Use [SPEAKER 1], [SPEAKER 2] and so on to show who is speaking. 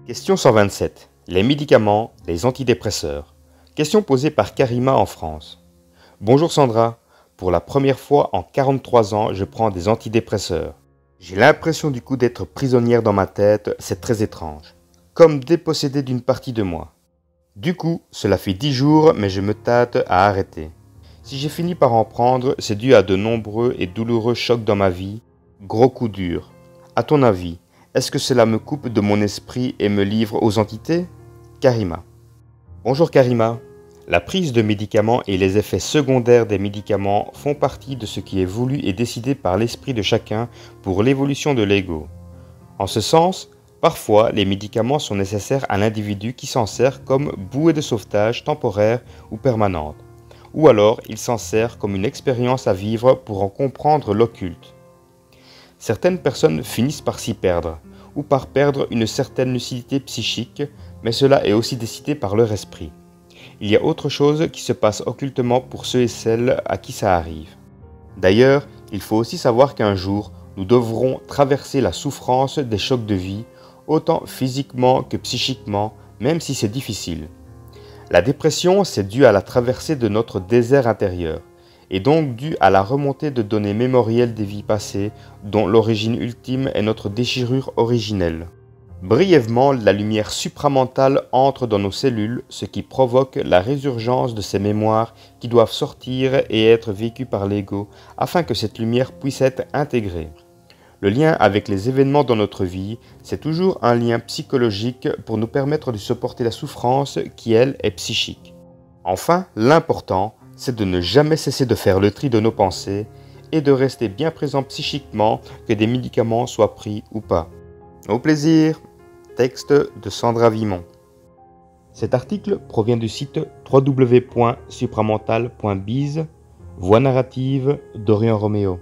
[SPEAKER 1] Question 127. Les médicaments, les antidépresseurs. Question posée par Karima en France. Bonjour Sandra. Pour la première fois en 43 ans, je prends des antidépresseurs. J'ai l'impression du coup d'être prisonnière dans ma tête, c'est très étrange. Comme dépossédée d'une partie de moi. Du coup, cela fait 10 jours, mais je me tâte à arrêter. Si j'ai fini par en prendre, c'est dû à de nombreux et douloureux chocs dans ma vie. Gros coups durs. À ton avis, est-ce que cela me coupe de mon esprit et me livre aux entités? Karima. Bonjour Karima. La prise de médicaments et les effets secondaires des médicaments font partie de ce qui est voulu et décidé par l'esprit de chacun pour l'évolution de l'ego. En ce sens, parfois les médicaments sont nécessaires à l'individu qui s'en sert comme bouée de sauvetage temporaire ou permanente. Ou alors il s'en sert comme une expérience à vivre pour en comprendre l'occulte. Certaines personnes finissent par s'y perdre, ou par perdre une certaine lucidité psychique, mais cela est aussi décidé par leur esprit. Il y a autre chose qui se passe occultement pour ceux et celles à qui ça arrive. D'ailleurs, il faut aussi savoir qu'un jour, nous devrons traverser la souffrance des chocs de vie, autant physiquement que psychiquement, même si c'est difficile. La dépression, c'est dû à la traversée de notre désert intérieur, et donc dû à la remontée de données mémorielles des vies passées, dont l'origine ultime est notre déchirure originelle. Brièvement, la lumière supramentale entre dans nos cellules, ce qui provoque la résurgence de ces mémoires qui doivent sortir et être vécues par l'ego, afin que cette lumière puisse être intégrée. Le lien avec les événements dans notre vie, c'est toujours un lien psychologique pour nous permettre de supporter la souffrance qui, elle, est psychique. Enfin, l'important, c'est de ne jamais cesser de faire le tri de nos pensées et de rester bien présent psychiquement, que des médicaments soient pris ou pas. Au plaisir. Texte de Sandra Vimon. Cet article provient du site www.supramental.biz, voix narrative d'Orion Roméo.